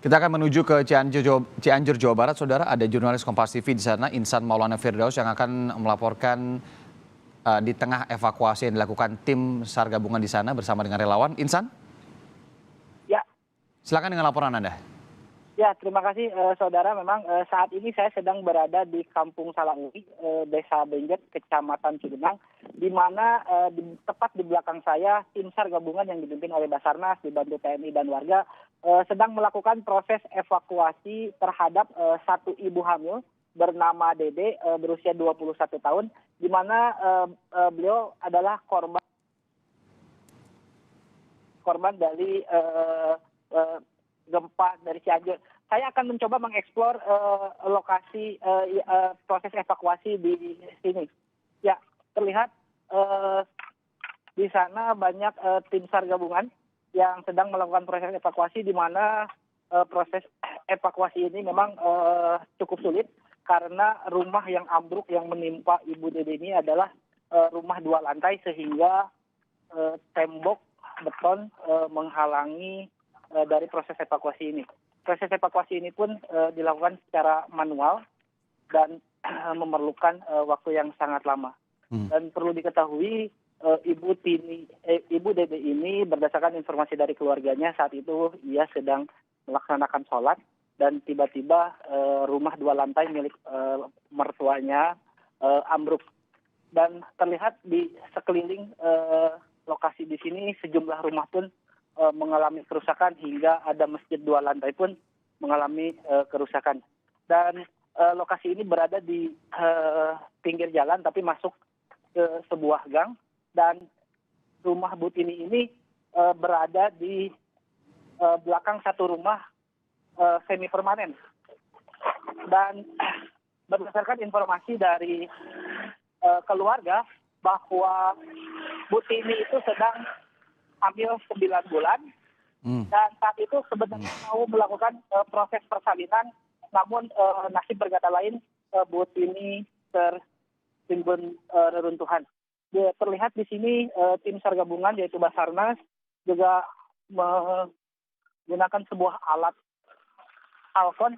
Kita akan menuju ke Cianjur, Jawa Barat, Saudara. Ada jurnalis Kompas TV di sana, Insan Maulana Firdaus, yang akan melaporkan di tengah evakuasi yang dilakukan tim SAR gabungan di sana bersama dengan relawan. Insan, Ya, silakan dengan laporan Anda. ya, terima kasih saudara. Memang saat ini saya sedang berada di Kampung Salangi, Desa Benjet, Kecamatan Cugenang, di mana tepat di belakang saya tim SAR gabungan yang dipimpin oleh Basarnas dibantu TNI dan warga sedang melakukan proses evakuasi terhadap satu ibu hamil bernama Dede berusia 21 tahun, di mana beliau adalah korban dari gempa dari Cianjur. Saya akan mencoba mengeksplor lokasi proses evakuasi di sini. Ya, terlihat di sana banyak tim SAR gabungan yang sedang melakukan proses evakuasi, di mana proses evakuasi ini memang cukup sulit karena rumah yang ambruk yang menimpa Ibu Dede ini adalah rumah 2 lantai, sehingga tembok beton menghalangi dari proses evakuasi ini. Proses evakuasi ini pun dilakukan secara manual dan memerlukan waktu yang sangat lama. Dan perlu diketahui Ibu Dede ini, berdasarkan informasi dari keluarganya, saat itu ia sedang melaksanakan sholat dan tiba-tiba rumah 2 lantai milik mertuanya ambruk. Dan terlihat di sekeliling lokasi di sini sejumlah rumah pun mengalami kerusakan, hingga ada masjid 2 lantai pun mengalami kerusakan. Dan lokasi ini berada di pinggir jalan tapi masuk ke sebuah gang, dan rumah Bu Tini ini berada di belakang satu rumah semi permanen. Dan berdasarkan informasi dari keluarga bahwa Bu Tini itu sedang hamil 9 bulan, dan saat itu sebenarnya mau melakukan proses persalinan, namun nasib berkata lain, Bu Tini tertimbun reruntuhan. Terlihat di sini tim SAR gabungan yaitu Basarnas juga menggunakan sebuah alat Alfon,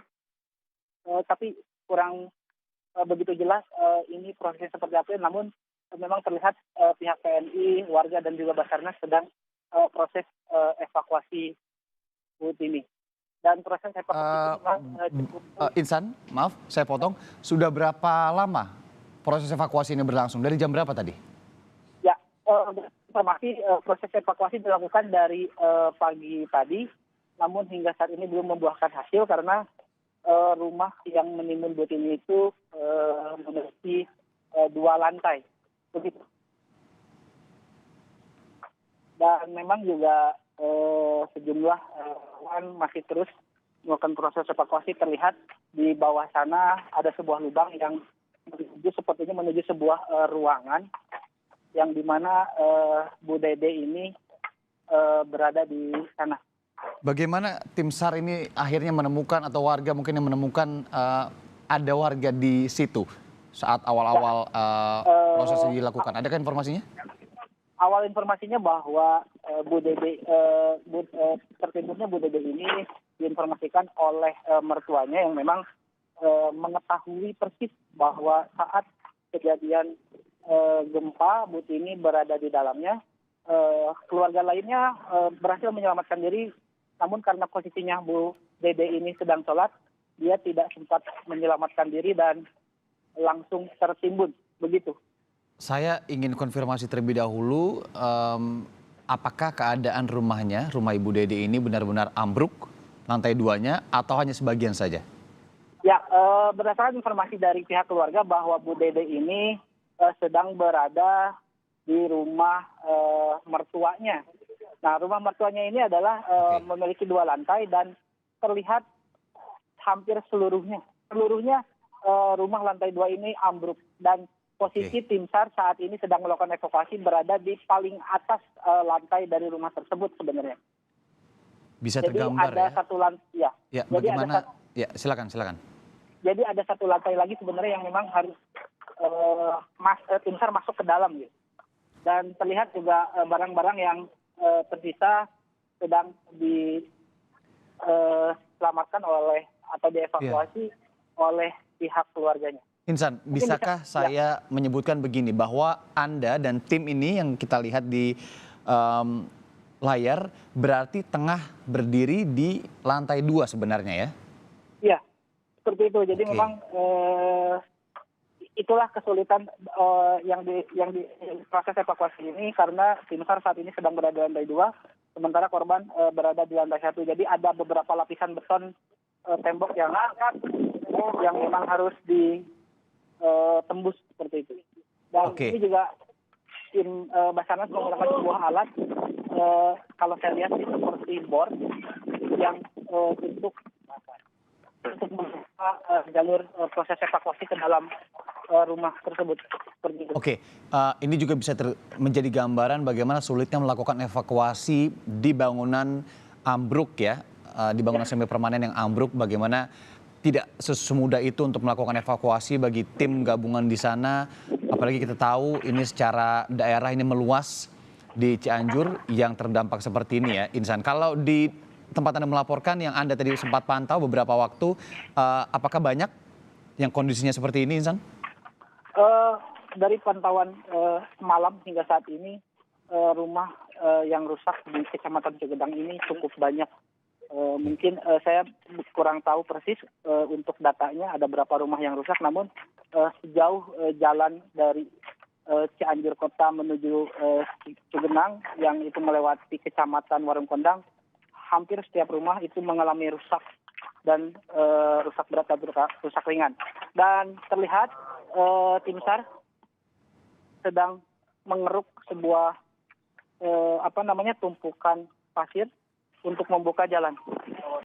tapi kurang begitu jelas ini prosesnya seperti apa. Namun memang terlihat pihak TNI, warga dan juga Basarnas sedang proses evakuasi Bu Tini. Dan proses evakuasi cukup. Insan, maaf saya potong. Sudah berapa lama proses evakuasi ini berlangsung? Dari jam berapa tadi? Ya, informasi proses evakuasi dilakukan dari pagi tadi, namun hingga saat ini belum membuahkan hasil karena rumah yang menimbun Bu Tini itu memiliki 2 lantai. Begitu. Dan memang juga sejumlah relawan masih terus melakukan proses evakuasi. Terlihat di bawah sana ada sebuah lubang yang sepertinya menuju sebuah ruangan yang dimana Bu Dede ini berada di sana. Bagaimana tim SAR ini akhirnya menemukan, atau warga mungkin yang menemukan ada warga di situ saat awal-awal proses ini dilakukan? Adakah informasinya? Awal informasinya bahwa Bu Dede, tertimbunnya Bu Dede ini diinformasikan oleh mertuanya yang memang mengetahui persis bahwa saat kejadian gempa Bu Tini berada di dalamnya. Keluarga lainnya berhasil menyelamatkan diri, namun karena posisinya Bu Dede ini sedang sholat, dia tidak sempat menyelamatkan diri dan langsung tertimbun. Begitu. Saya ingin konfirmasi terlebih dahulu, apakah keadaan rumah Ibu Dede ini benar-benar ambruk lantai 2-nya atau hanya sebagian saja? Ya, berdasarkan informasi dari pihak keluarga bahwa Bu Dede ini sedang berada di rumah mertuanya. Nah, rumah mertuanya ini adalah memiliki 2 lantai dan terlihat hampir seluruhnya rumah lantai 2 ini ambruk, dan posisi tim SAR saat ini sedang melakukan evakuasi berada di paling atas lantai dari rumah tersebut sebenarnya. Bisa Jadi tergambar ada ya? satu lantai, ya. Ya, Jadi bagaimana? Ya, silakan. Jadi ada satu lantai lagi sebenarnya yang memang harus tim SAR masuk ke dalam gitu. Dan terlihat juga barang-barang yang tersisa sedang dilakukan diselamatkan oleh atau dievakuasi oleh pihak keluarganya. Insan, bisakah saya menyebutkan begini bahwa Anda dan tim ini yang kita lihat di layar berarti tengah berdiri di lantai 2 sebenarnya ya? Iya, seperti itu. Jadi memang itulah kesulitan yang di proses evakuasi ini karena tim SAR saat ini sedang berada di lantai 2, sementara korban berada di lantai 1. Jadi ada beberapa lapisan beton tembok yang memang harus ditembus seperti itu. Dan ini juga tim Basarnas menggunakan sebuah alat, kalau saya lihat itu seperti board yang untuk membuka jalur proses evakuasi ke dalam rumah tersebut. Seperti itu. Oke, ini juga bisa menjadi gambaran bagaimana sulitnya melakukan evakuasi di bangunan ambruk ya, di bangunan semi permanen yang ambruk, bagaimana tidak semudah itu untuk melakukan evakuasi bagi tim gabungan di sana. Apalagi kita tahu ini secara daerah ini meluas di Cianjur yang terdampak seperti ini ya, Insan. Kalau di tempat Anda melaporkan yang Anda tadi sempat pantau beberapa waktu, apakah banyak yang kondisinya seperti ini, Insan? Dari pantauan malam hingga saat ini, rumah yang rusak di Kecamatan Cigedang ini cukup banyak. Mungkin saya kurang tahu persis untuk datanya ada berapa rumah yang rusak, namun sejauh jalan dari Cianjur Kota menuju Cugenang yang itu melewati Kecamatan Warung Kondang, hampir setiap rumah itu mengalami rusak dan rusak berat dan rusak ringan. Dan terlihat tim SAR sedang mengeruk sebuah tumpukan pasir untuk membuka jalan.